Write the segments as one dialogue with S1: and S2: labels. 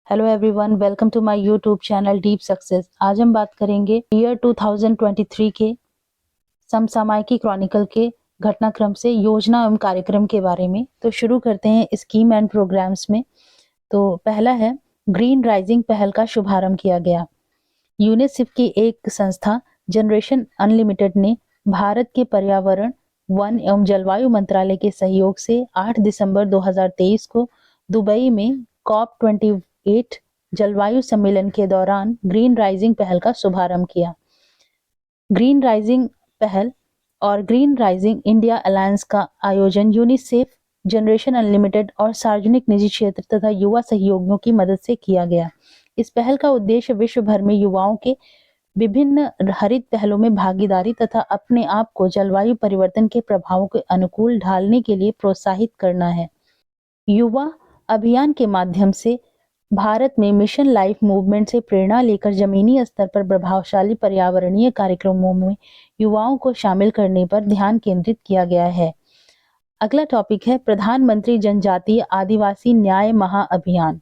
S1: Hello everyone, welcome to my YouTube channel deep success. आज हम बात करेंगे ईयर 2023 के समसामयिकी क्रॉनिकल के घटनाक्रम से योजना एवं कार्यक्रम के बारे में। तो शुरू करते हैं स्कीम एंड प्रोग्राम्स में। तो पहला है, ग्रीन राइजिंग पहल का शुभारंभ किया गया। यूनिसेफ की एक संस्था जनरेशन अनलिमिटेड ने भारत के पर्यावरण, वन एवं जलवायु मंत्रालय के सहयोग से 8 दिसंबर 2023 को दुबई में COP28 जलवायु सम्मेलन के दौरान ग्रीन राइजिंग पहल का शुभारंभ किया। ग्रीन राइजिंग पहल और ग्रीन राइजिंग इंडिया अलायंस का आयोजन यूनिसेफ, जनरेशन अनलिमिटेड और सार्वजनिक निजी क्षेत्र तथा युवा सहयोगियों की मदद से किया गया। इस पहल का उद्देश्य विश्व भर में युवाओं के विभिन्न हरित पहलों में भागीदारी तथा अपने आप को जलवायु परिवर्तन के प्रभावों के अनुकूल ढालने के लिए प्रोत्साहित करना है। युवा अभियान के माध्यम से भारत में मिशन लाइफ मूवमेंट से प्रेरणा लेकर जमीनी स्तर पर प्रभावशाली पर्यावरणीय कार्यक्रमों में युवाओं को शामिल करने पर ध्यान केंद्रित किया गया है। अगला टॉपिक है प्रधानमंत्री जनजातीय आदिवासी न्याय महाअभियान।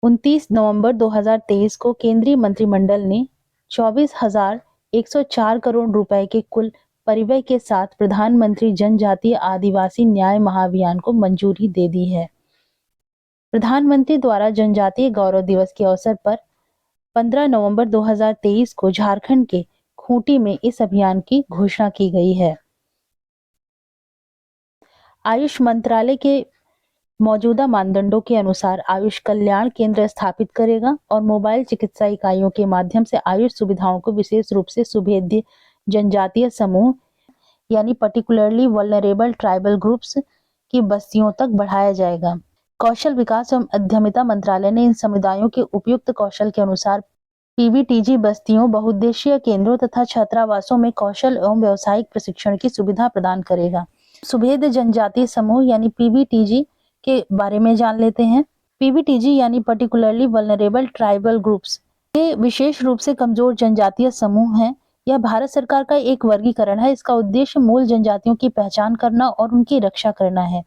S1: 29 नवंबर 2023 को केंद्रीय मंत्रिमंडल ने 24,104 करोड़ रुपए के कुल परिव्यय के साथ प्रधानमंत्री जनजातीय आदिवासी न्याय महाअभियान को मंजूरी दे दी है। प्रधानमंत्री द्वारा जनजातीय गौरव दिवस के अवसर पर 15 नवंबर 2023 को झारखंड के खूंटी में इस अभियान की घोषणा की गई है। आयुष मंत्रालय के मौजूदा मानदंडों के अनुसार आयुष कल्याण केंद्र स्थापित करेगा और मोबाइल चिकित्सा इकाइयों के माध्यम से आयुष सुविधाओं को विशेष रूप से सुभेद्य जनजातीय समूह यानी पर्टिकुलरली वल्नरेबल ट्राइबल ग्रुप्स की बस्तियों तक बढ़ाया जाएगा। कौशल विकास एवं उद्यमिता मंत्रालय ने इन समुदायों के उपयुक्त कौशल के अनुसार पीवीटीजी बस्तियों, बहुउद्देशीय केंद्रों तथा छात्रावासों में कौशल एवं व्यावसायिक प्रशिक्षण की सुविधा प्रदान करेगा। सुभेद्य जनजातीय समूह यानी पीवीटीजी के बारे में जान लेते हैं। पीवीटीजी यानी पर्टिकुलरली वल्नरेबल ट्राइबल ग्रुप्स, ये विशेष रूप से कमजोर जनजातीय समूह हैं। यह भारत सरकार का एक वर्गीकरण है। इसका उद्देश्य मूल जनजातियों की पहचान करना और उनकी रक्षा करना है।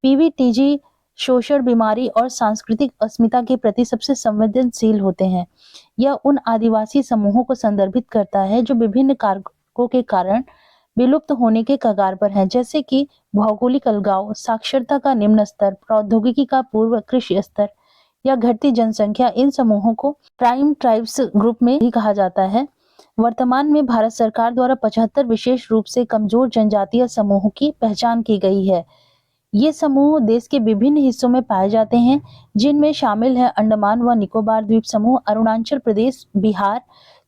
S1: पीवीटीजी शोषण, बीमारी और सांस्कृतिक अस्मिता के प्रति सबसे संवेदनशील होते हैं। यह उन आदिवासी समूहों को संदर्भित करता है जो विभिन्न कारकों के कारण विलुप्त होने के कगार पर हैं, जैसे कि भौगोलिक अलगाव, साक्षरता का निम्न स्तर, प्रौद्योगिकी का पूर्व कृषि स्तर या घटती जनसंख्या। इन समूहों को प्राइम ट्राइब्स ग्रुप में भी कहा जाता है। वर्तमान में भारत सरकार द्वारा 75 विशेष रूप से कमजोर जनजातीय समूहों की पहचान की गई है। ये समूह देश के विभिन्न हिस्सों में पाए जाते हैं, जिनमें शामिल है अंडमान व निकोबार द्वीप समूह, अरुणाचल प्रदेश, बिहार,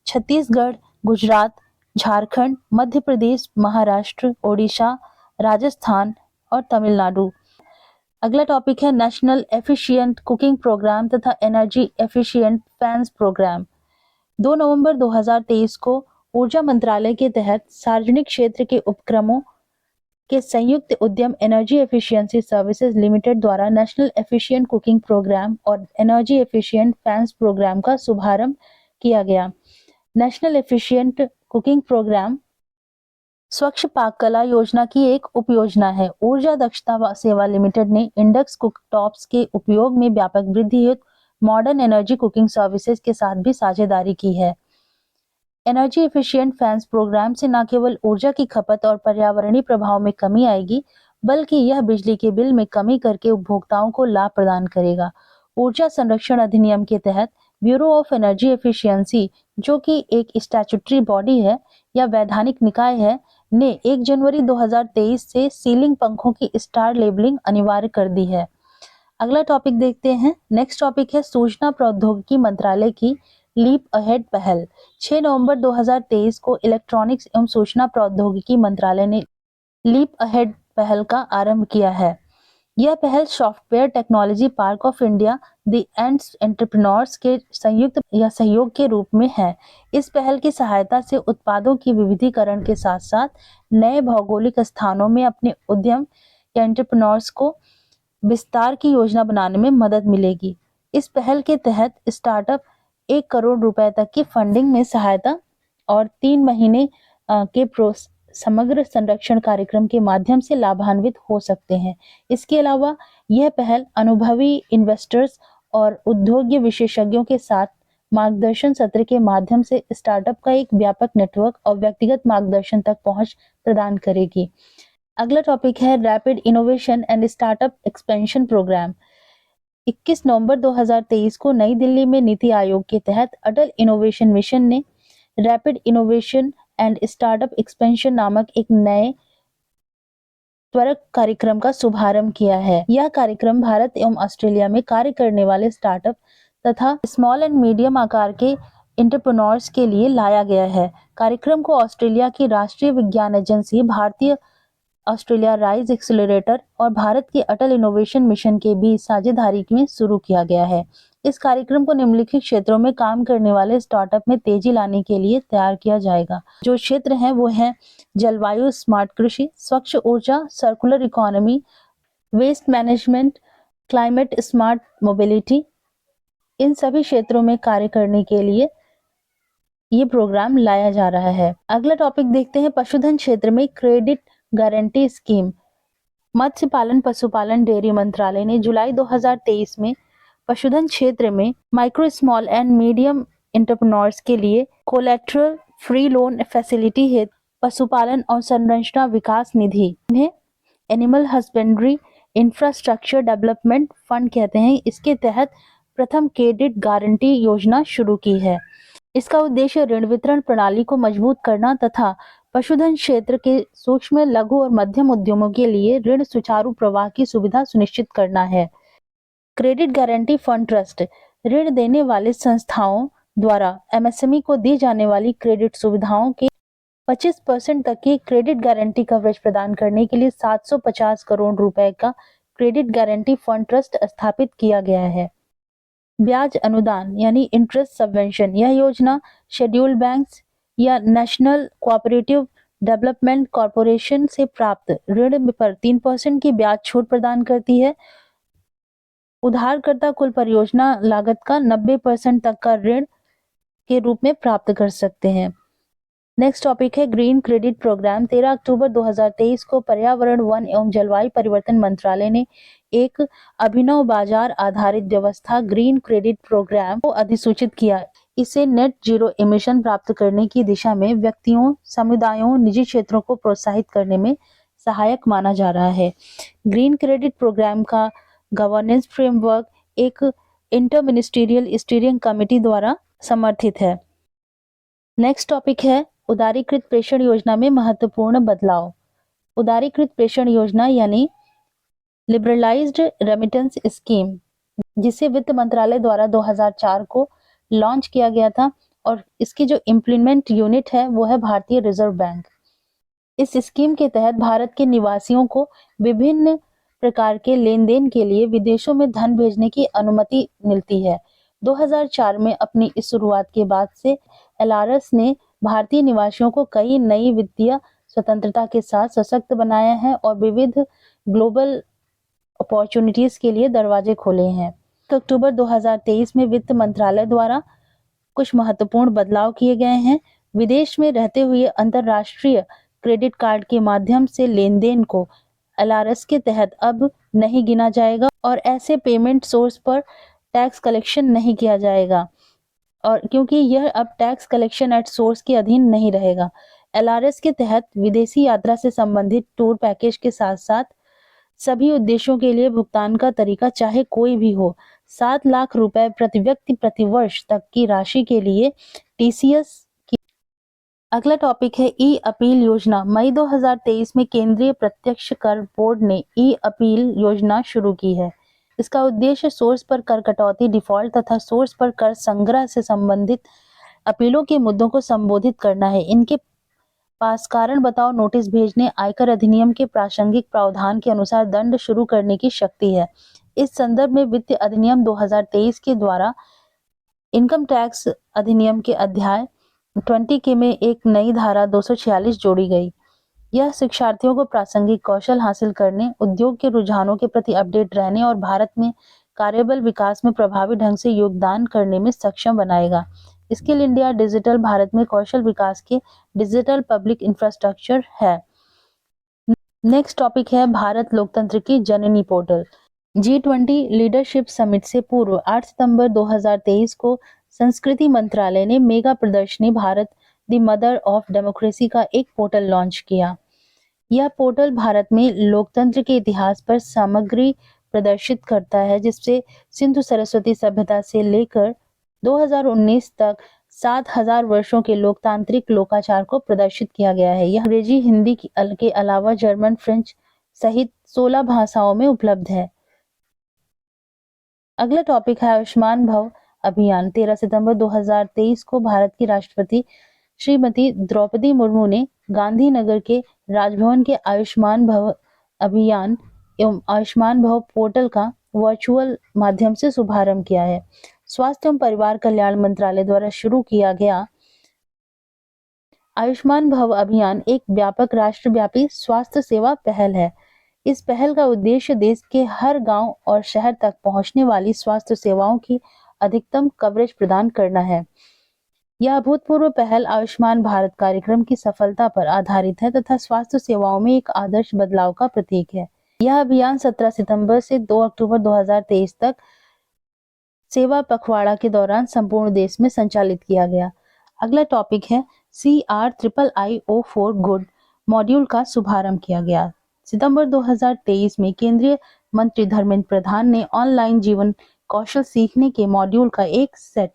S1: छत्तीसगढ़, गुजरात, झारखंड, मध्य प्रदेश, महाराष्ट्र, ओडिशा, राजस्थान और तमिलनाडु। अगला टॉपिक है नेशनल एफिशिएंट कुकिंग प्रोग्राम तथा एनर्जी एफिशिएंट फैंस प्रोग्राम। 2 नवंबर 2023 को ऊर्जा मंत्रालय के तहत सार्वजनिक क्षेत्र के उपक्रमों के संयुक्त उद्यम एनर्जी एफिशिएंसी सर्विसेज लिमिटेड द्वारा नेशनल एफिशिएंट कुकिंग प्रोग्राम और एनर्जी एफिशिएंट फैंस प्रोग्राम का शुभारंभ किया गया। नेशनल एफिशिएंट कुकिंग प्रोग्राम स्वच्छ पाक कला योजना की एक उपयोजना है। ऊर्जा दक्षता सेवा लिमिटेड ने इंडक्स कुकटॉप्स के उपयोग में व्यापक वृद्धि हेतु मॉडर्न एनर्जी कुकिंग सर्विसेज के साथ भी साझेदारी की है। एनर्जी एफिशिएंट फैंस प्रोग्राम से न केवल ऊर्जा की खपत और पर्यावरणीय प्रभाव में कमी आएगी, बल्कि यह बिजली के बिल में कमी करके उपभोक्ताओं को लाभ प्रदान करेगा। ऊर्जा संरक्षण अधिनियम के तहत ब्यूरो ऑफ एनर्जी एफिशिएंसी, जो कि एक स्टैट्यूटरी बॉडी है या वैधानिक निकाय है, ने 1 जनवरी 2023 से सीलिंग पंखों की स्टार लेबलिंग अनिवार्य कर दी है। अगला टॉपिक देखते हैं। नेक्स्ट टॉपिक है सूचना प्रौद्योगिकी मंत्रालय की लीप अहेड पहल। 6 नवंबर 2023 को इलेक्ट्रॉनिक्स एवं सूचना प्रौद्योगिकी मंत्रालय ने लीप अहेड पहल का आरंभ किया है। यह पहल software technology park of India the entrepreneurs के संयुक्त या सहयोग के रूप में है। इस पहल की सहायता से उत्पादों की विविधीकरण के साथ साथ नए भौगोलिक स्थानों में अपने उद्यम या एंटरप्रेन्योर्स को विस्तार की योजना बनाने में मदद मिलेगी। इस पहल के तहत स्टार्टअप 1 करोड़ रुपए तक की फंडिंग में सहायता और 3 महीने के समग्र संरक्षण कार्यक्रम के माध्यम से लाभान्वित हो सकते हैं। इसके अलावा यह पहल अनुभवी इन्वेस्टर्स और उद्योग विशेषज्ञों के साथ मार्गदर्शन सत्र के माध्यम से स्टार्टअप का एक व्यापक नेटवर्क और व्यक्तिगत मार्गदर्शन तक पहुंच प्रदान करेगी। अगला टॉपिक है rapid innovation and startup expansion programme. 21 नवंबर 2023 को नई दिल्ली में नीति आयोग के तहत अटल इनोवेशन मिशन ने rapid innovation and startup expansion नामक एक नए त्वरक कार्यक्रम का शुभारंभ किया है। यह कार्यक्रम भारत एवं ऑस्ट्रेलिया में कार्य करने वाले स्टार्टअप तथा स्मॉल एंड मीडियम आकार के एंटरप्रेन्योर्स के लिए लाया गया है। कार्यक्रम को ऑस्ट्रेलिया की राष्ट्रीय विज्ञान एजेंसी, भारतीय ऑस्ट्रेलिया राइज एक्सीलरेटर और भारत के अटल इनोवेशन मिशन के बीच साझेदारी में शुरू किया गया है। इस कार्यक्रम को निम्नलिखित क्षेत्रों में काम करने वाले स्टार्टअप में तेजी लाने के लिए तैयार किया जाएगा। जो क्षेत्र हैं वो हैं जलवायु स्मार्ट कृषि, स्वच्छ ऊर्जा, circular economy, waste management, climate smart mobility. इन सभी क्षेत्रों में कार्य करने के लिए ये प्रोग्राम लाया जा रहा है। अगला टॉपिक देखते हैं पशुधन क्षेत्र में क्रेडिट गारंटी स्कीम। मत्स्य पालन, पशुपालन, डेयरी मंत्रालय ने जुलाई 2023 में पशुधन क्षेत्र में micro, small and medium entrepreneurs के लिए कोलैटरल फ्री लोन फैसिलिटी हेतु पशुपालन और संरचना विकास निधि, इन्हें animal husbandry infrastructure development fund कहते हैं, इसके तहत प्रथम क्रेडिट गारंटी योजना शुरू की है। इसका उद्देश्य ऋण वितरण प्रणाली को मजबूत करना तथा पशुधन क्षेत्र के सूक्ष्म, लघु और मध्यम उद्यमों के लिए ऋण सुचारू प्रवाह की सुविधा सुनिश्चित करना है। क्रेडिट गारंटी फंड ट्रस्ट ऋण देने वाले संस्थाओं द्वारा एमएसएमई को दी जाने वाली क्रेडिट सुविधाओं के 25% तक की क्रेडिट गारंटी कवरेज प्रदान करने के लिए 750 करोड़ रुपए का क्रेडिट गारंटी फंड ट्रस्ट स्थापित किया गया है। ब्याज अनुदान यानी इंटरेस्ट सबवेंशन, यह योजना शेड्यूल्ड बैंक्स या नेशनल कोऑपरेटिव डेवलपमेंट कॉरपोरेशन से प्राप्त ऋण पर 3% की ब्याज छूट प्रदान करती है। उधारकर्ता कुल परियोजना लागत का 90% तक का ऋण के रूप में प्राप्त कर सकते हैं। नेक्स्ट टॉपिक है ग्रीन क्रेडिट प्रोग्राम। 13 अक्टूबर 2023 को पर्यावरण, वन एवं जलवायु परिवर्तन मंत्रालय ने एक अभिनव बाजार आधारित व्यवस्था ग्रीन क्रेडिट प्रोग्राम को अधिसूचित किया। इसे नेट जीरो एमिशन प्राप्त करने की दिशा में व्यक्तियों, समुदायों, निजी क्षेत्रों को प्रोत्साहित करने में सहायक माना जा रहा है। ग्रीन क्रेडिट प्रोग्राम का गवर्नेंस फ्रेमवर्क एक इंटरमिनिस्ट्रियल स्टीयरिंग कमेटी द्वारा समर्थित है। नेक्स्ट टॉपिक है उदारीकृत प्रेषण योजना में महत्वपूर्ण बदलाव। उदारीकृत प्रेषण योजना यानी लिबरलाइज्ड रेमिटेंस स्कीम, जिसे वित्त मंत्रालय द्वारा 2004 को लॉन्च किया गया था और इसकी जो इम्प्लीमेंट यूनिट है वो है भारतीय रिजर्व बैंक। इस स्कीम के तहत भारत के निवासियों को विभिन्न प्रकार के लेन देन के लिए विदेशों में धन भेजने की अनुमति मिलती है। 2004 में अपनी इस शुरुआत के बाद से एलआरएस ने भारतीय निवासियों को कई नई वित्तीय स्वतंत्रता के साथ सशक्त बनाया है और विविध ग्लोबल अपॉर्चुनिटीज के लिए दरवाजे खोले हैं। तो अक्टूबर 2023 में वित्त मंत्रालय द्वारा कुछ महत्वपूर्ण बदलाव किए गए हैं। विदेश में रहते हुए अंतरराष्ट्रीय क्रेडिट कार्ड के माध्यम से लेन देन को एलआरएस के तहत अब नहीं गिना जाएगा और ऐसे पेमेंट सोर्स पर टैक्स कलेक्शन नहीं किया जाएगा, और क्योंकि यह अब टैक्स कलेक्शन एट सोर्स के अधीन नहीं रहेगा। एलआरएस के तहत विदेशी यात्रा से संबंधित टूर पैकेज के साथ साथ सभी उद्देश्यों के लिए भुगतान का तरीका चाहे कोई भी हो, 7 लाख रुपए प्रति व्यक्ति प्रति वर्ष तक की राशि के लिए टीसीएस की। अगला टॉपिक है ई अपील योजना। मई 2023 में केंद्रीय प्रत्यक्ष कर बोर्ड ने ई अपील योजना शुरू की है। इसका उद्देश्य सोर्स पर कर कटौती, डिफॉल्ट तथा सोर्स पर कर संग्रह से संबंधित अपीलों के मुद्दों को संबोधित करना है। इनके पास कारण बताओ नोटिस भेजने, आयकर अधिनियम के प्रासंगिक प्रावधान के अनुसार दंड शुरू करने की शक्ति है। इस संदर्भ में वित्त अधिनियम 2023 के द्वारा इनकम टैक्स अधिनियम के अध्याय 20 के में एक नई धारा 246 जोड़ी गई। यह शिक्षार्थियों को प्रासंगिक कौशल हासिल करने, उद्योग के रुझानों के प्रति अपडेट रहने और भारत में कार्यबल विकास में प्रभावी ढंग से योगदान करने में सक्षम बनाएगा। स्किल इंडिया डिजिटल भारत में कौशल विकास के डिजिटल पब्लिक इंफ्रास्ट्रक्चर है। नेक्स्ट टॉपिक है भारत लोकतंत्र की जननी पोर्टल। G20 लीडरशिप समिट से पूर्व 8 सितंबर 2023 को संस्कृति मंत्रालय ने मेगा प्रदर्शनी Bharat the mother of democracy का एक पोर्टल लॉन्च किया। यह पोर्टल भारत में लोकतंत्र के इतिहास पर सामग्री प्रदर्शित करता है, जिससे सिंधु सरस्वती सभ्यता से लेकर 2019 तक 7,000 वर्षों के लोकतांत्रिक लोकाचार को प्रदर्शित किया गया है। यह अंग्रेजी, हिंदी के अलावा जर्मन, फ्रेंच सहित 16 भाषाओं में उपलब्ध है। अगला टॉपिक है आयुष्मान भव अभियान। 13 सितंबर 2023 को भारत की राष्ट्रपति श्रीमती द्रौपदी मुर्मू ने गांधीनगर के राजभवन के आयुष्मान भव अभियान एवं आयुष्मान भव पोर्टल का वर्चुअल माध्यम से शुभारंभ किया है। स्वास्थ्य एवं परिवार कल्याण मंत्रालय द्वारा शुरू किया गया आयुष्मान भव अभियान एक व्यापक राष्ट्रव्यापी स्वास्थ्य सेवा पहल है। इस पहल का उद्देश्य देश के हर गांव और शहर तक पहुंचने वाली स्वास्थ्य सेवाओं की अधिकतम कवरेज प्रदान करना है। यह अभूतपूर्व पहल आयुष्मान भारत कार्यक्रम की सफलता पर आधारित है तथा स्वास्थ्य सेवाओं में एक आदर्श बदलाव का प्रतीक है। यह अभियान 17 सितंबर से 2 अक्टूबर 2023 तक सेवा पखवाड़ा के दौरान संपूर्ण देश में संचालित किया गया। अगला टॉपिक है CRIIO4 गुड मॉड्यूल का शुभारंभ किया गया। सितंबर 2023 में केंद्रीय मंत्री धर्मेंद्र प्रधान ने ऑनलाइन जीवन कौशल सीखने के मॉड्यूल का एक सेट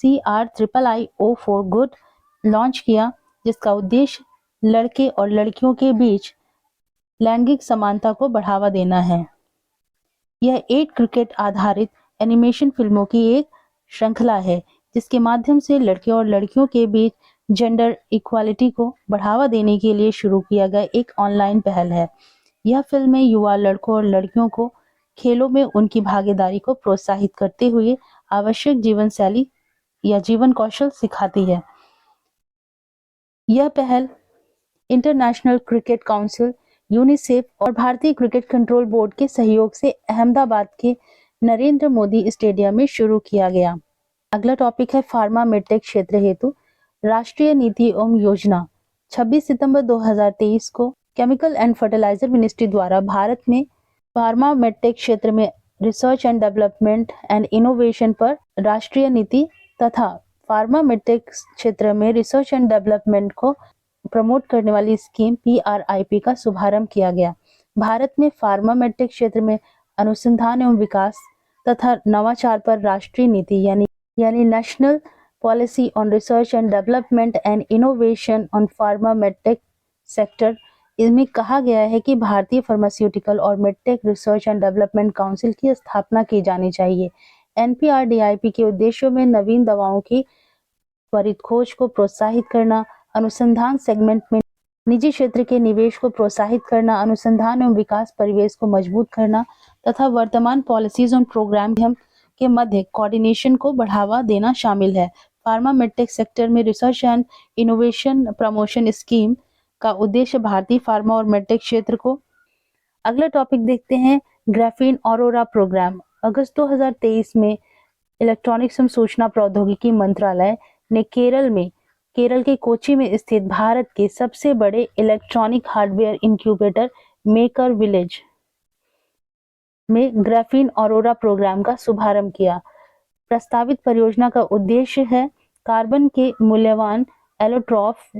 S1: CRIIO4 गुड लॉन्च किया, जिसका उद्देश्य लड़के और लड़कियों के बीच लैंगिक समानता को बढ़ावा देना है। यह 8 क्रिकेट आधारित एनिमेशन फिल्मों की एक श्रृंखला है, जिसके माध्यम से लड़के और लड़कियों के बीच जेंडर इक्वालिटी को बढ़ावा देने के लिए शुरू किया गया एक ऑनलाइन पहल है। यह फिल्में युवा लड़कों और लड़कियों को खेलों में उनकी भागीदारी को प्रोत्साहित करते हुए आवश्यक जीवन शैली या जीवन कौशल सिखाती है। यह पहल इंटरनेशनल क्रिकेट काउंसिल, यूनिसेफ और भारतीय क्रिकेट कंट्रोल बोर्ड के सहयोग से अहमदाबाद के नरेंद्र मोदी स्टेडियम में शुरू किया गया। अगला टॉपिक है फार्मा मेडटेक क्षेत्र हेतु राष्ट्रीय नीति एवं योजना। 26 सितंबर 2023 को केमिकल एंड फर्टिलाइजर मिनिस्ट्री द्वारा भारत में फार्मा मेडटेक क्षेत्र में research and development and innovation पर राष्ट्रीय नीति तथा फार्मा मेडटेक क्षेत्र में रिसर्च एंड डेवलपमेंट को प्रमोट करने वाली स्कीम PRIP का शुभारंभ किया गया। भारत में फार्मा मेडटेक क्षेत्र में अनुसंधान एवं विकास तथा नवाचार पर राष्ट्रीय नीति यानी national policy on research and development and innovation on pharma medtech sector, इसमें कहा गया है कि भारतीय फार्मास्यूटिकल और medtech research and development council की स्थापना की जानी चाहिए। NPRDIP के उद्देश्यों में नवीन दवाओं की त्वरित खोज को प्रोत्साहित करना, अनुसंधान सेगमेंट में निजी क्षेत्र के निवेश को प्रोत्साहित करना, अनुसंधान एवं विकास परिवेश को मजबूत करना तथा वर्तमान पॉलिसीज और प्रोग्राम के मध्य कोऑर्डिनेशन को बढ़ावा देना शामिल है। फार्मा मेडटेक सेक्टर में research and innovation promotion scheme का उद्देश्य भारतीय फार्मा और मेडटेक क्षेत्र को। अगला टॉपिक देखते हैं ग्राफीन ऑरोरा प्रोग्राम। अगस्त 2023 में इलेक्ट्रॉनिक्स एवं सूचना प्रौद्योगिकी मंत्रालय ने केरल के कोच्चि में स्थित भारत के सबसे बड़े electronic hardware incubator maker village में ग्राफीन ऑरोरा प्रोग्राम का शुभारंभ किया। प्रस्तावित परियोजना का उद्देश्य है कार्बन के मूल्यवान एलोट्रॉफ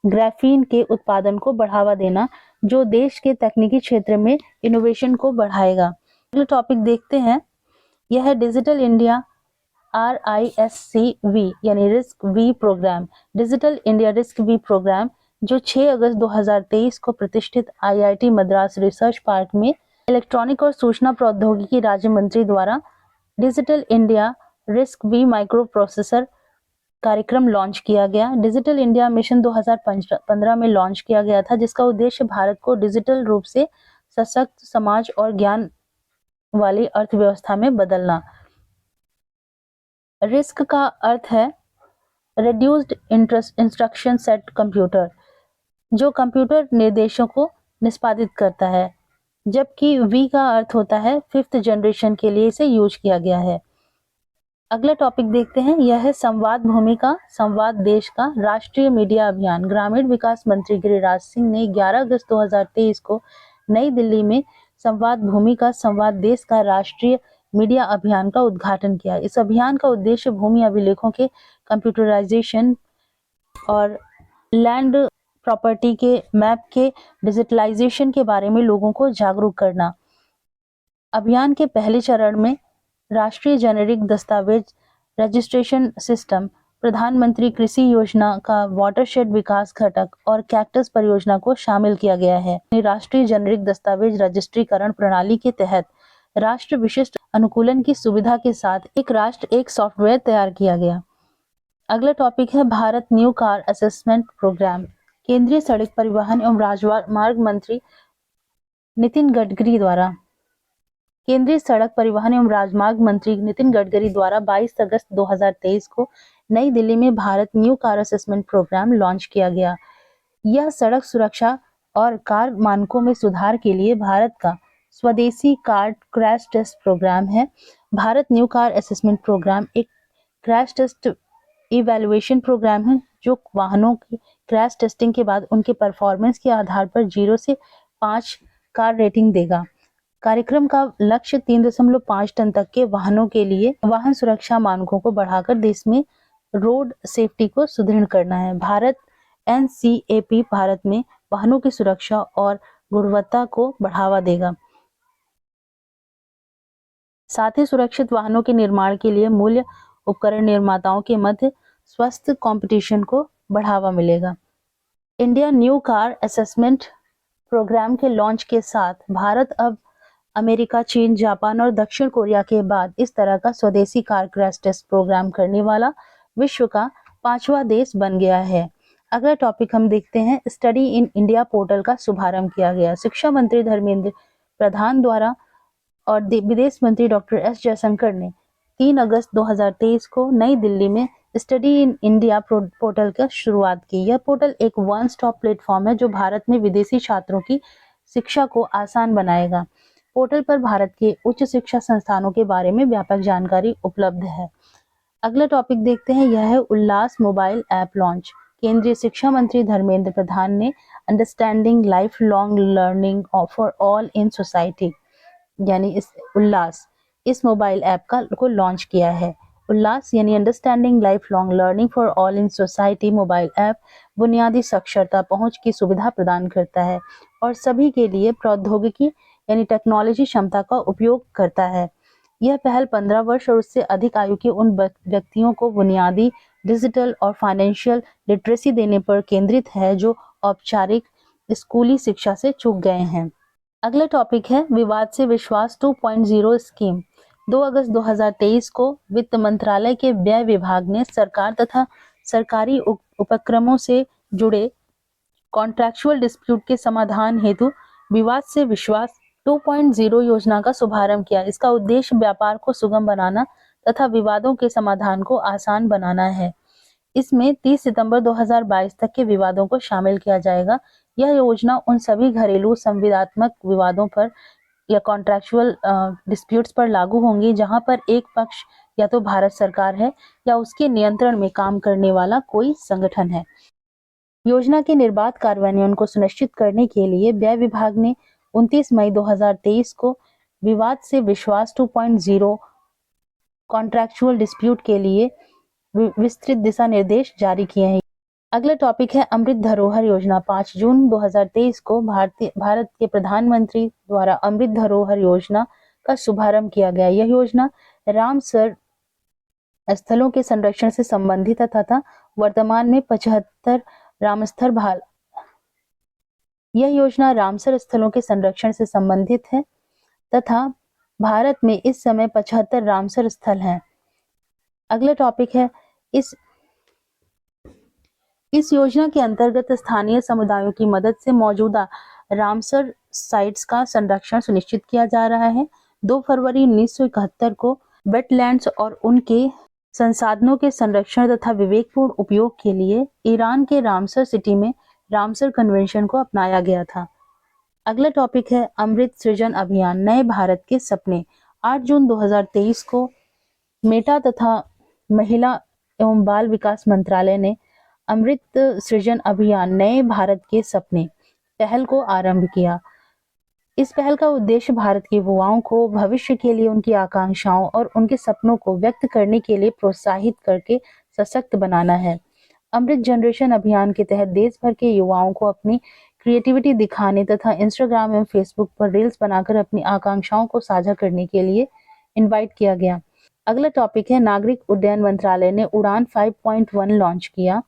S1: ग्राफीन के उत्पादन को बढ़ावा देना, जो देश के तकनीकी क्षेत्र में इनोवेशन को बढ़ाएगा। अगला टॉपिक देखते हैं, यह है डिजिटल इंडिया RISC-V यानी RISC V programme. Digital India RISC V programme जो 6 अगस्त 2023 को प्रतिष्ठित IIT मद्रास रिसर्च पार्क में इलेक्ट्रॉनिक और सूचना प्रौद्योगिकी राज्य मंत्री द्वारा digital India RISC V microprocessor कार्यक्रम लॉन्च किया गया। डिजिटल इंडिया मिशन 2015 में लॉन्च किया गया था, जिसका उद्देश्य भारत को डिजिटल रूप से सशक्त समाज और ज्ञान वाली अर्थव्यवस्था में बदलना। रिस्क का अर्थ है रिड्यूस्ड इंस्ट्रक्शन सेट कंप्यूटर, जो कंप्यूटर निर्देशों को निष्पादित करता है, जबकि वी का अर्थ होता है 5th जनरेशन के लिए इसे यूज किया गया है। अगला टॉपिक देखते हैं, यह है संवाद भूमिका संवाद देश का राष्ट्रीय मीडिया अभियान। ग्रामीण विकास मंत्री गिरिराज सिंह ने 11 अगस्त 2023 को नई दिल्ली में संवाद भूमि का संवाद देश का राष्ट्रीय मीडिया अभियान का उद्घाटन किया। इस अभियान का उद्देश्य भूमि अभिलेखों के कंप्यूटराइजेशन और लैंड प्रॉपर्टी के मैप के डिजिटलाइजेशन के बारे में लोगों को जागरूक करना। अभियान के पहले चरण में राष्ट्रीय जेनेरिक दस्तावेज रजिस्ट्रेशन सिस्टम, प्रधानमंत्री कृषि योजना का वाटरशेड विकास घटक और कैक्टस परियोजना को शामिल किया गया है। राष्ट्रीय जेनेरिक दस्तावेज रजिस्ट्रीकरण प्रणाली के तहत राष्ट्र विशिष्ट अनुकूलन की सुविधा के साथ एक राष्ट्र एक सॉफ्टवेयर तैयार किया गया। अगला टॉपिक है Bharat new car assessment programme. केंद्रीय सड़क परिवहन एवं राजमार्ग मंत्री नितिन गडकरी द्वारा केंद्रीय सड़क परिवहन एवं राजमार्ग मंत्री नितिन गडकरी द्वारा 22 अगस्त 2023 को नई दिल्ली में Bharat new car assessment programme launch किया गया। यह सड़क सुरक्षा और कार मानकों में सुधार के लिए भारत का स्वदेशी कार क्रैश टेस्ट प्रोग्राम है। Bharat new car assessment programme एक क्रैश टेस्ट इवैल्यूएशन प्रोग्राम है जो वाहनों की क्रैश टेस्टिंग के बाद उनके परफॉर्मेंस के आधार पर 0 से 5 कार रेटिंग देगा। कार्यक्रम का लक्ष्य 3.5 टन तक के वाहनों के लिए वाहन सुरक्षा मानकों को बढ़ाकर देश में रोड सेफ्टी को सुदृढ़ करना है। भारत एनसीएपी भारत में वाहनों की सुरक्षा और गुणवत्ता को बढ़ावा देगा। साथ ही सुरक्षित वाहनों के निर्माण के लिए मूल्य उपकरण निर्माताओं के मध्य स्वस्थ कंपटीशन को बढ़ावा मिलेगा। India new car assessment programme के लॉन्च के साथ भारत अब अमेरिका, चीन, जापान और दक्षिण कोरिया के बाद इस तरह का स्वदेशी कार क्रैश टेस्ट प्रोग्राम करने वाला विश्व का 5वां देश बन गया है। अगला टॉपिक हम देखते हैं, स्टडी इन इंडिया पोर्टल का शुभारंभ किया गया। शिक्षा मंत्री धर्मेंद्र प्रधान द्वारा और विदेश मंत्री डॉक्टर एस जयशंकर ने 3 अगस्त 2023 को नई दिल्ली में स्टडी इन इंडिया पोर्टल की शुरुआत की। यह पोर्टल एक वन स्टॉप प्लेटफॉर्म है जो भारत में विदेशी छात्रों की शिक्षा को आसान बनाएगा। पोर्टल पर भारत के उच्च शिक्षा संस्थानों के बारे में व्यापक जानकारी उपलब्ध है। अगला टॉपिक देखते हैं, यह है उल्लास मोबाइल ऐप लॉन्च। केंद्रीय शिक्षा मंत्री धर्मेंद्र प्रधान ने understanding life long learning for all in society यानी इस मोबाइल ऐप को लॉन्च किया है। उल्लास यानी understanding life long learning for all in society mobile app बुनियादी साक्षरता पहुंच की सुविधा प्रदान करता है और सभी के लिए प्रौद्योगिकी यानी टेक्नोलॉजी क्षमता का उपयोग करता है। यह पहल 15 वर्ष और उससे अधिक आयु के उन व्यक्तियों को बुनियादी डिजिटल और फाइनेंशियल लिटरेसी देने पर केंद्रित है जो औपचारिक स्कूली शिक्षा से चूक गए हैं। अगला टॉपिक है विवाद से विश्वास 2.0 स्कीम। 2 अगस्त 2023 को वित्त मंत्रालय के व्यय विभाग ने सरकार तथा सरकारी उपक्रमों से जुड़े कॉन्ट्रैक्चुअल डिस्प्यूट के समाधान हेतु विवाद से विश्वास 2.0 योजना का शुभारंभ किया। इसका उद्देश्य व्यापार को सुगम बनाना तथा विवादों के समाधान को आसान बनाना है। इसमें 30 सितंबर 2022 तक के विवादों को शामिल किया जाएगा। यह योजना उन सभी घरेलू संविदात्मक विवादों पर या कॉन्ट्रैक्चुअल डिस्प्यूट्स पर लागू होंगी जहां पर एक पक्ष या तो भारत सरकार है या उसके नियंत्रण में काम करने वाला कोई संगठन है। योजना के निर्बाध कार्यान्वयन को सुनिश्चित करने के लिए व्यय विभाग ने 29 मई 2023 को विवाद से विश्वास 2.0 कॉन्ट्रैक्चुअल डिस्प्यूट के लिए विस्तृत दिशा निर्देश जारी किए हैं। अगला टॉपिक है अमृत धरोहर योजना। 5 जून 2023 को भारत के प्रधानमंत्री द्वारा अमृत धरोहर योजना का शुभारंभ किया गया। यह योजना रामसर स्थलों के संरक्षण से संबंधित तथा वर्तमान में 75 यह योजना रामसर स्थलों के संरक्षण से संबंधित है तथा भारत में इस समय 75 रामसर स्थल हैं। अगला टॉपिक है इस योजना के अंतर्गत स्थानीय समुदायों की मदद से मौजूदा रामसर साइट्स का संरक्षण सुनिश्चित किया जा रहा है। 2 फरवरी 1971 को वेटलैंड्स और उनके संसाधनों के संरक्षण तथा विवेकपूर्ण उपयोग के लिए ईरान के रामसर सिटी में रामसर कन्वेंशन को अपनाया गया था। अगला टॉपिक है अमृत सृजन अभियान, नए भारत के सपने। 8 जून 2023 को मेटा तथा महिला एवं बाल विकास मंत्रालय ने अमृत सृजन अभियान नए भारत के सपने पहल को आरंभ किया। इस पहल का उद्देश्य भारत के युवाओं को भविष्य के लिए उनकी आकांक्षाओं और उनके सपनों को व्यक्त करने के लिए प्रोत्साहित करके सशक्त बनाना है। अमृत जनरेशन अभियान के तहत देश भर के युवाओं को अपनी क्रिएटिविटी दिखाने तथा इंस्टाग्राम एवं फेसबुक पर रील्स बनाकर अपनी आकांक्षाओं को साझा करने के लिए इनवाइट किया गया। अगला टॉपिक है नागरिक उड्डयन मंत्रालय ने उड़ान 5.1 लॉन्च किया।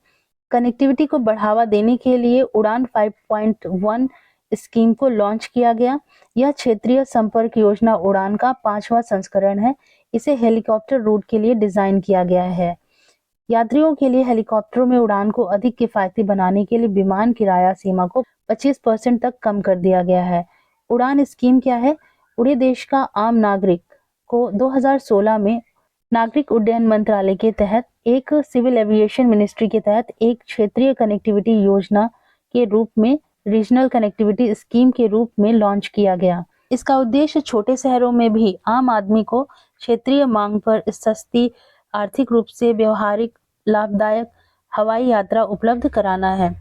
S1: कनेक्टिविटी को बढ़ावा देने के लिए उड़ान 5.1 स्कीम को लॉन्च किया गया। यह क्षेत्रीय संपर्क योजना उड़ान का 5वां संस्करण है। इसे हेलीकॉप्टर रूट के लिए डिजाइन किया गया है। यात्रियों के लिए हेलीकॉप्टरों में उड़ान को अधिक किफायती बनाने के लिए विमान किराया सीमा को 25% तक कम कर दिया गया है। उड़ान स्कीम क्या है? पूरे देश का आम नागरिक को 2016 में नागरिक उड्डयन मंत्रालय के तहत एक सिविल एविएशन मिनिस्ट्री के तहत एक क्षेत्रीय कनेक्टिविटी योजना के रूप में रीजनल कनेक्टिविटी स्कीम के रूप में लॉन्च किया गया। इसका उद्देश्य छोटे शहरों में भी आम आदमी को क्षेत्रीय मांग पर सस्ती, आर्थिक रूप से व्यवहारिक, लाभदायक हवाई यात्रा उपलब्ध कराना है।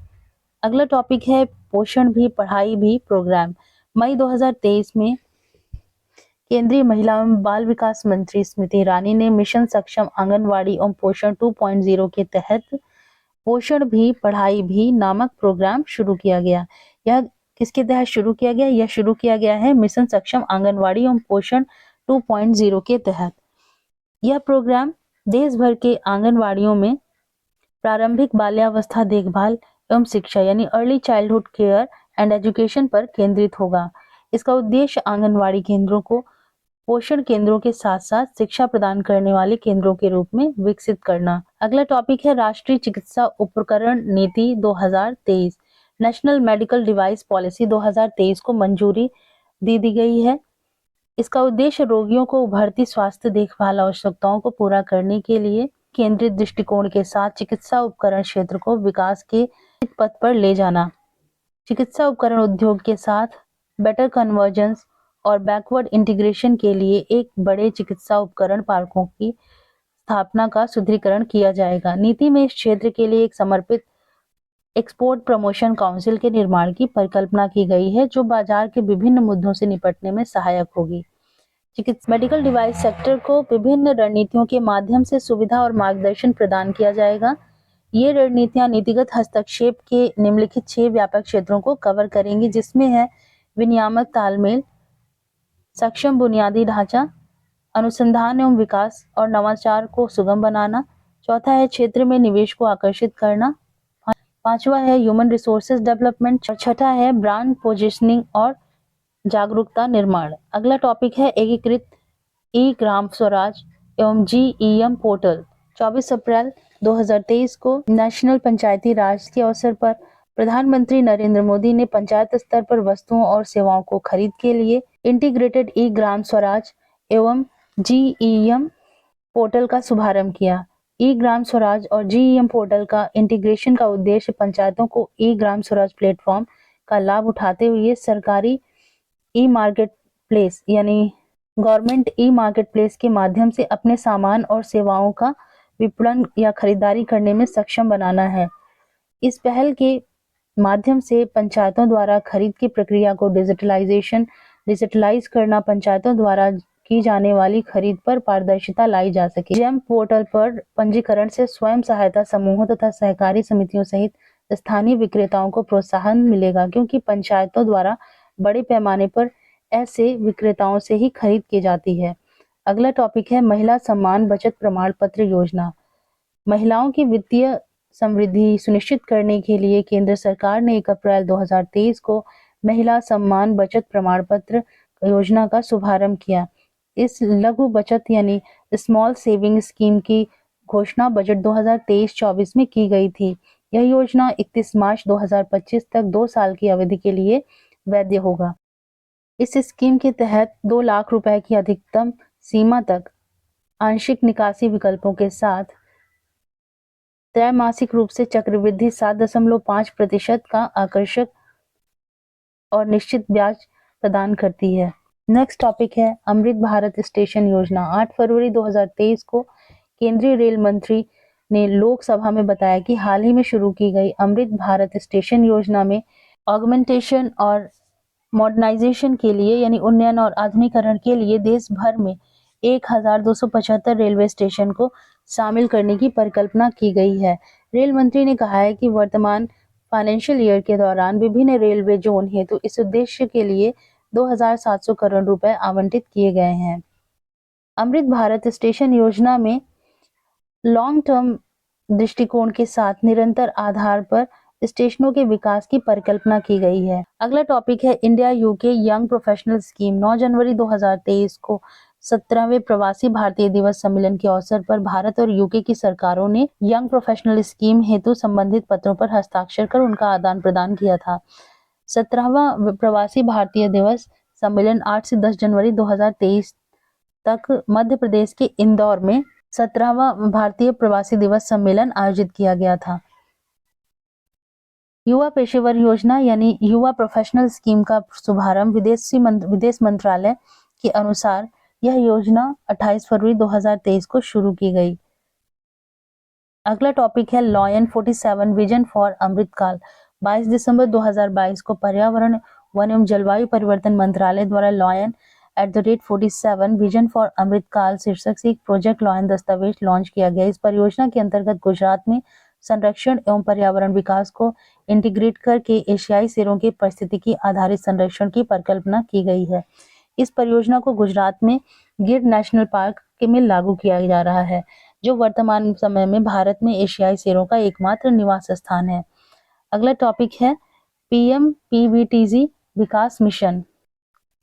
S1: अगला टॉपिक है पोषण भी पढ़ाई भी प्रोग्राम। मई 2023 में केंद्रीय महिला एवं बाल विकास मंत्री स्मृति ईरानी ने मिशन सक्षम आंगनवाड़ी एवं पोषण 2.0 के तहत पोषण भी पढ़ाई भी नामक प्रोग्राम शुरू किया गया। यह किसके तहत शुरू किया गया? यह शुरू किया गया है मिशन सक्षम आंगनवाड़ी एवं पोषण 2.0 के तहत। यह प्रोग्राम देश भर के आंगनवाड़ियों में प्रारंभिक बाल्यावस्था देखभाल एवं शिक्षा यानी early childhood care and education पर केंद्रित होगा। इसका उद्देश्य आंगनवाड़ी केंद्रों को पोषण केंद्रों के साथ साथ शिक्षा प्रदान करने वाले केंद्रों के रूप में विकसित करना। अगला टॉपिक है राष्ट्रीय चिकित्सा उपकरण नीति 2023। नेशनल मेडिकल डिवाइस पॉलिसी 2023 को मंजूरी दी गई है। इसका उद्देश्य रोगियों को उभरती स्वास्थ्य देखभाल आवश्यकताओं को पूरा करने के लिए केंद्रित दृष्टिकोण के साथ चिकित्सा उपकरण क्षेत्र को विकास के पथ पर ले जाना, चिकित्सा उपकरण उद्योग के साथ बेटर कन्वर्जेंस और बैकवर्ड इंटीग्रेशन के लिए एक बड़े चिकित्सा उपकरण पार्कों की स्थापना का सुदृढ़ीकरण किया जाएगा। नीति में इस क्षेत्र के लिए एक समर्पित एक्सपोर्ट प्रमोशन काउंसिल के निर्माण की परिकल्पना की गई है, जो बाजार के विभिन्न मुद्दों से निपटने में सहायक होगी। चिकित्सा मेडिकल डिवाइस सेक्टर को विभिन्न रणनीतियों के माध्यम से सुविधा और मार्गदर्शन प्रदान किया जाएगा। ये रणनीतियां नीतिगत हस्तक्षेप के निम्नलिखित 6 व्यापक क्षेत्रों को कवर करेंगी, जिसमें है विनियामक तालमेल, सक्षम बुनियादी ढांचा, अनुसंधान एवं विकास और नवाचार को सुगम बनाना। चौथा है क्षेत्र में निवेश को आकर्षित करना। पांचवा है ह्यूमन रिसोर्सेज डेवलपमेंट और छठा है ब्रांड पोजिशनिंग और जागरूकता निर्माण। अगला टॉपिक है एकीकृत ई ग्राम स्वराज एवं GEM पोर्टल। 24 अप्रैल 2023 को नेशनल पंचायती राज के अवसर पर प्रधानमंत्री नरेंद्र मोदी ने पंचायत स्तर पर वस्तुओं और सेवाओं को खरीद के लिए इंटीग्रेटेड ई ग्राम स्वराज एवं GEM पोर्टल का शुभारंभ किया। ई ग्राम स्वराज और GEM पोर्टल का इंटीग्रेशन का उद्देश्य पंचायतों को ई ग्राम स्वराज प्लेटफॉर्म का लाभ उठाते हुए सरकारी ई मार्केट प्लेस यानी गवर्नमेंट ई मार्केट प्लेस के माध्यम से अपने सामान और सेवाओं का विपणन या खरीदारी करने में सक्षम बनाना है। इस पहल के माध्यम से पंचायतों द्वारा खरीद की प्रक्रिया को डिजिटलाइज करना, पंचायतों द्वारा की जाने वाली खरीद पर पारदर्शिता लाई जा सके। GEM पोर्टल पर पंजीकरण से स्वयं सहायता समूहों तथा सहकारी समितियों सहित स्थानीय विक्रेताओं को प्रोत्साहन मिलेगा, क्योंकि पंचायतों द्वारा बड़े पैमाने पर ऐसे विक्रेताओं से ही खरीद की जाती है। अगला टॉपिक है महिला सम्मान बचत प्रमाण पत्र योजना। महिलाओं की वित्तीय समृद्धि सुनिश्चित करने के लिए केंद्र सरकार ने 1 अप्रैल 2023 को महिला सम्मान बचत प्रमाण पत्र योजना का शुभारंभ किया। इस लघु बचत यानी स्मॉल सेविंग स्कीम की घोषणा बजट 2023-24 में की गई थी। यह योजना 31 मार्च 2025 तक 2 साल की अवधि के लिए वैध होगा। इस स्कीम के तहत 2 लाख रुपए की अधिकतम सीमा तक आंशिक निकासी विकल्पों के साथ त्रैमासिक रूप से चक्रवृद्धि 7.5% का आकर्षक और निश्चित ब्याज प्रदान करती है। नेक्स्ट टॉपिक है अमृत भारत स्टेशन योजना। 8 फरवरी 2023 को केंद्रीय रेल मंत्री ने लोकसभा में बताया कि हाल ही में शुरू की गई अमृत भारत स्टेशन योजना में ऑगमेंटेशन और मॉडर्नाइजेशन के लिए यानी उन्नयन और आधुनिकीकरण के लिए देश भर में 1275 रेलवे स्टेशन को शामिल करने की परिकल्पना की गई है। रेल मंत्री ने कहा है कि वर्तमान फाइनेंशियल ईयर के दौरान विभिन्न रेलवे जोन हेतु इस उद्देश्य के लिए 2,700 करोड़ रुपए आवंटित किए गए हैं। अमृत भारत स्टेशन योजना में लॉन्ग टर्म दृष्टिकोण के साथ निरंतर आधार पर स्टेशनों के विकास की परिकल्पना की गई है। अगला टॉपिक है India UK young professional scheme. 9 जनवरी 2023 को 17वें प्रवासी भारतीय दिवस सम्मेलन के अवसर पर भारत और यूके की सरकारों ने यंग प्रोफेशनल स्कीम हेतु संबंधित पत्रों पर हस्ताक्षर कर उनका आदान प्रदान किया था। 17वां प्रवासी भारतीय दिवस सम्मेलन 8 से 10 जनवरी 2023 तक मध्य प्रदेश के इंदौर में 17वां भारतीय प्रवासी दिवस सम्मेलन आयोजित किया गया था। युवा पेशेवर योजना यानी युवा प्रोफेशनल स्कीम का शुभारंभ विदेश मंत्रालय के अनुसार यह योजना 28 फरवरी 2023 को शुरू की गई। अगला टॉपिक है लॉयन 47 विजन फॉर अमृतकाल। 22 दिसंबर 2022 को पर्यावरण वन एवं जलवायु परिवर्तन मंत्रालय द्वारा लॉयन @47 विजन फॉर अमृतकाल शीर्षक से एक प्रोजेक्ट लॉयन दस्तावेज लॉन्च किया गया। इस परियोजना के अंतर्गत गुजरात में संरक्षण एवं पर्यावरण विकास को इंटीग्रेट करके एशियाई शेरों के पारिस्थितिकी आधारित संरक्षण की परिकल्पना की गई है। इस परियोजना को गुजरात में गिर नेशनल पार्क में लागू किया जा रहा है, जो वर्तमान समय में भारत में एशियाई शेरों का एकमात्र निवास स्थान है। अगला टॉपिक है PM-PBTG विकास मिशन।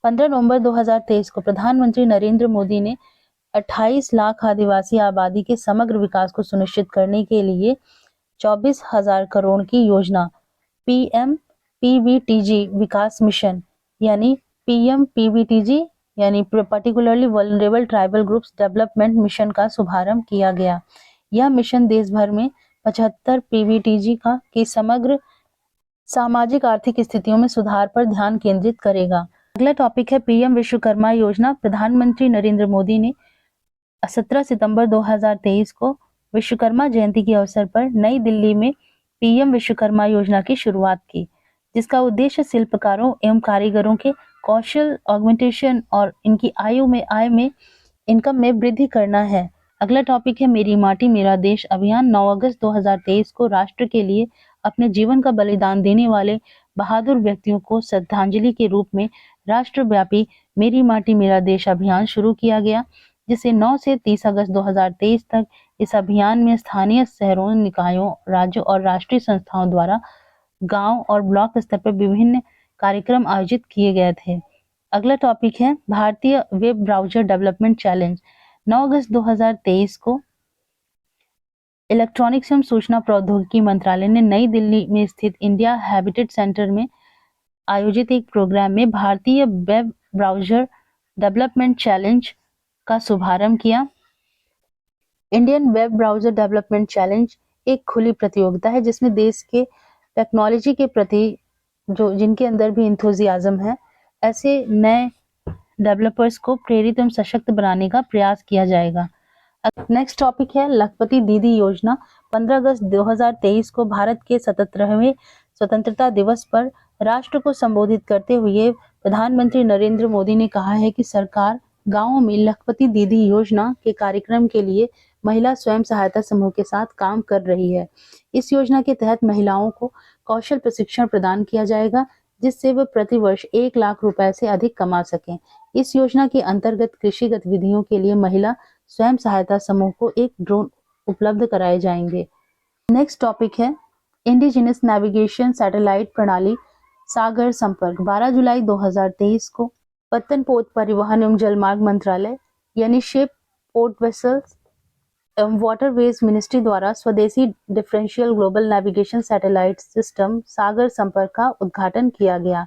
S1: 15 नवंबर 2023 को प्रधानमंत्री नरेंद्र मोदी ने 28 लाख आदिवासी आबादी के समग्र विकास को सुनिश्चित करने के लिए 24,000 करोड़ की योजना PM-PBTG विकास मिशन यानी PM-PBTG यानी particularly vulnerable tribal groups development mission का शुभारंभ किया गया। यह मिशन देश भर में 75 PBTG की समग्र सामाजिक आर्थिक स्थितियों में सुधार पर ध्यान केंद्रित करेगा। अगला टॉपिक है PM विश्वकर्मा योजना। प्रधानमंत्री नरेंद्र मोदी ने 17 सितंबर 2023 को विश्वकर्मा जयंती के अवसर पर नई दिल्ली में PM विश्वकर्मा योजना की शुरुआत की, जिसका उद्देश्य शिल्पकारों एवं कारीगरों के कौशल ऑगमेंटेशन और इनकी आय में इनकम में वृद्धि करना है। अगला टॉपिक है मेरी माटी मेरा देश अभियान। 9 अगस्त 2023 को राष्ट्र के लिए अपने जीवन का बलिदान देने वाले बहादुर व्यक्तियों को श्रद्धांजलि के रूप में राष्ट्रव्यापी मेरी माटी मेरा देश अभियान शुरू किया गया, जिसे 9 से 30 अगस्त 2023 तक इस अभियान में स्थानीय शहरों, निकायों, राज्यों और राष्ट्रीय संस्थाओं द्वारा गांव और ब्लॉक स्तर पर विभिन्न कार्यक्रम आयोजित किए गए थे। अगला टॉपिक है भारतीय वेब ब्राउजर डेवलपमेंट चैलेंज। 9 अगस्त 2023 को इलेक्ट्रॉनिक्स एवं सूचना प्रौद्योगिकी मंत्रालय ने नई दिल्ली में स्थित इंडिया हैबिटेट सेंटर में आयोजित एक प्रोग्राम में भारतीय वेब ब्राउजर डेवलपमेंट चैलेंज का शुभारंभ किया। Indian web browser development challenge एक खुली प्रतियोगिता है जिसमें देश के टेक्नोलॉजी के प्रति जिनके अंदर भी इंथुजियाज्म है, ऐसे नए डेवलपर्स को प्रेरित एवं सशक्त बनाने का प्रयास किया जाएगा। नेक्स्ट टॉपिक है लखपति दीदी योजना। 15 अगस्त 2023 को भारत के 77वें स्वतंत्रता दिवस पर राष्ट्र को संबोधित करते हुए प्रधानमंत्री नरेंद्र मोदी ने कहा है कि सरकार गांवों में लखपति दीदी योजना के कार्यक्रम के लिए महिला स्वयं सहायता समूह के साथ काम कर रही है। इस योजना के तहत महिलाओं को कौशल प्रशिक्षण प्रदान किया जाएगा, जिससे वे प्रतिवर्ष 1 लाख रुपए से अधिक कमा सकें। इस योजना के अंतर्गत कृषि गतिविधियों के लिए महिला स्वयं सहायता समूह को एक ड्रोन उपलब्ध कराए जाएंगे। नेक्स्ट टॉपिक है इंडिजिनस नेविगेशन सैटेलाइट प्रणाली सागर संपर्क। 12 जुलाई 2023 को पत्तन पोत परिवहन एवं जलमार्ग मंत्रालय यानी शिप, पोर्ट वेसल्स एवं वाटरवेज मिनिस्ट्री द्वारा स्वदेशी differential global navigation satellite system Sagar Sampark का उद्घाटन किया गया।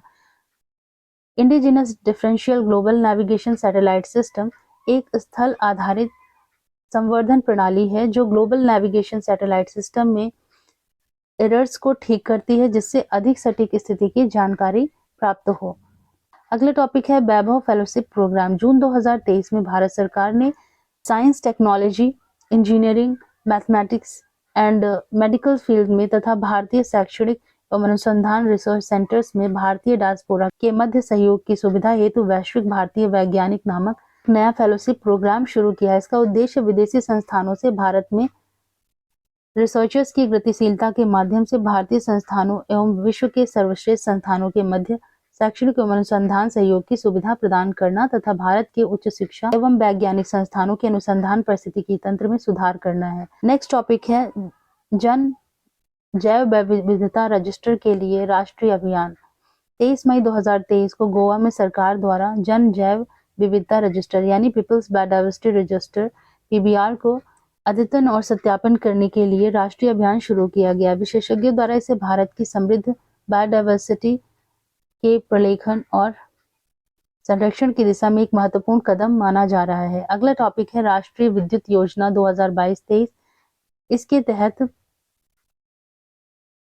S1: Indigenous differential global navigation satellite system एक स्थल आधारित संवर्धन प्रणाली है जो ग्लोबल नेविगेशन सैटेलाइट सिस्टम में एरर्स को ठीक करती है, जिससे अधिक सटीक स्थिति की जानकारी प्राप्त हो। अगले टॉपिक है वैभव फेलोशिप प्रोग्राम। जून 2023 में भारत सरकार ने science, technology, engineering, mathematics and medical field में तथा भारतीय शैक्षणिक एवं अनुसंधान रिसर्च सेंटर्स में भारतीय डायस्पोरा के मध्य सहयोग की सुविधा हेतु वैश्विक भारतीय वैज्ञानिक नामक नया फेलोशिप प्रोग्राम शुरू किया है। इसका उद्देश्य विदेशी संस्थानों से भारत में रिसर्चर्स की गतिशीलता के माध्यम से भारतीय संस्थानों एवं विश्व के सर्वश्रेष्ठ संस्थानों के मध्य शैक्षणिक एवं अनुसंधान सहयोग की सुविधा प्रदान करना तथा भारत के उच्च शिक्षा एवं वैज्ञानिक संस्थानों के अनुसंधान पारिस्थितिकी तंत्र में सुधार करना है। नेक्स्ट टॉपिक है जन जैव विविधता रजिस्टर के लिए राष्ट्रीय अभियान। 23 मई 2023 को गोवा में सरकार द्वारा जन जैव विविधता रजिस्टर यानी पीपल्स बायोडायवर्सिटी रजिस्टर पीबीआर को अद्यतन और सत्यापन करने के लिए राष्ट्रीय अभियान शुरू किया गया। विशेषज्ञों द्वारा इसे भारत की समृद्ध बायोडायवर्सिटी के प्रलेखन और संरक्षण की दिशा में एक महत्वपूर्ण कदम माना जा रहा है। अगला टॉपिक है राष्ट्रीय विद्युत योजना 2022-23। इसके तहत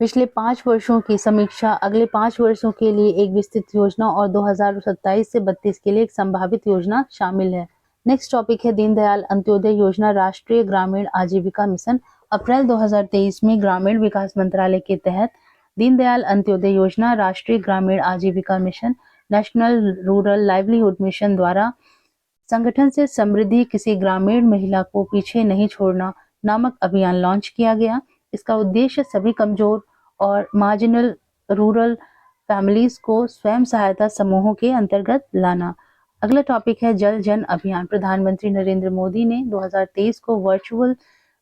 S1: पिछले 5 वर्षों की समीक्षा, अगले 5 वर्षों के लिए एक विस्तृत योजना और 2027 से 32 के लिए एक संभावित योजना शामिल है। नेक्स्ट टॉपिक है दीनदयाल अंत्योदय योजना राष्ट्रीय ग्रामीण आजीविका मिशन। अप्रैल 2023 में ग्रामीण विकास मंत्रालय के तहत दीनदयाल अंत्योदय योजना राष्ट्रीय ग्रामीण आजीविका mission national rural livelihood mission द्वारा संगठन से समृद्धि किसी ग्रामीण महिला को पीछे नहीं छोड़ना नामक अभियान लॉन्च किया गया। इसका उद्देश्य सभी कमजोर और मार्जिनल रूरल फैमिलीज को स्वयं सहायता समूहों के अंतर्गत लाना। अगला टॉपिक है जल जन अभियान। प्रधानमंत्री नरेंद्र मोदी ने 2023 को वर्चुअल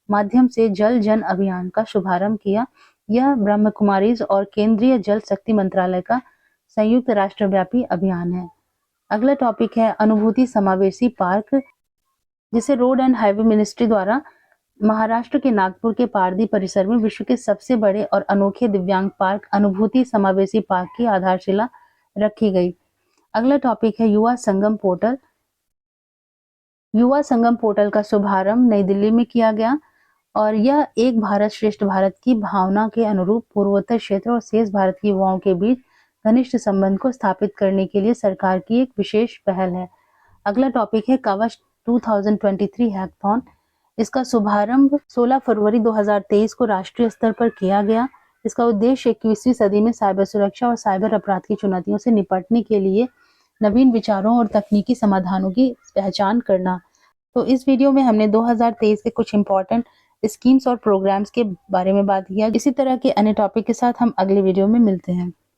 S1: माध्यम से जल जन अभियान का शुभारंभ किया। यह ब्रह्म कुमारीज और केंद्रीय जल शक्ति मंत्रालय का संयुक्त राष्ट्रव्यापी अभियान है। अगला टॉपिक है अनुभूति समावेशी पार्क, जिसे रोड एंड हाईवे मिनिस्ट्री द्वारा महाराष्ट्र के नागपुर के पारदी परिसर में विश्व के सबसे बड़े और अनोखे दिव्यांग पार्क अनुभूति समावेशी पार्क की आधारशिला रखी गई। अगला टॉपिक है युवा संगम पोर्टल। युवा संगम पोर्टल का शुभारंभ नई दिल्ली में किया गया और यह एक भारत श्रेष्ठ भारत की भावना के अनुरूप पूर्वोत्तर क्षेत्र और शेष भारत के युवाओं के बीच घनिष्ठ संबंध को स्थापित करने के लिए सरकार की एक विशेष पहल है। अगला टॉपिक है कवच 2023 हैकाथॉन। इसका शुभारंभ 16 फरवरी 2023 को राष्ट्रीय स्तर पर किया गया। इसका उद्देश्य 21वीं सदी में साइबर सुरक्षा और साइबर अपराध की चुनौतियों से निपटने के लिए नवीन विचारों और तकनीकी समाधानों की पहचान करना। तो इस वीडियो में हमने 2023 के कुछ इंपॉर्टेंट स्कीम्स और प्रोग्राम्स के बारे में बात किया। इसी तरह के अन्य टॉपिक के साथ हम अगले वीडियो में मिलते हैं।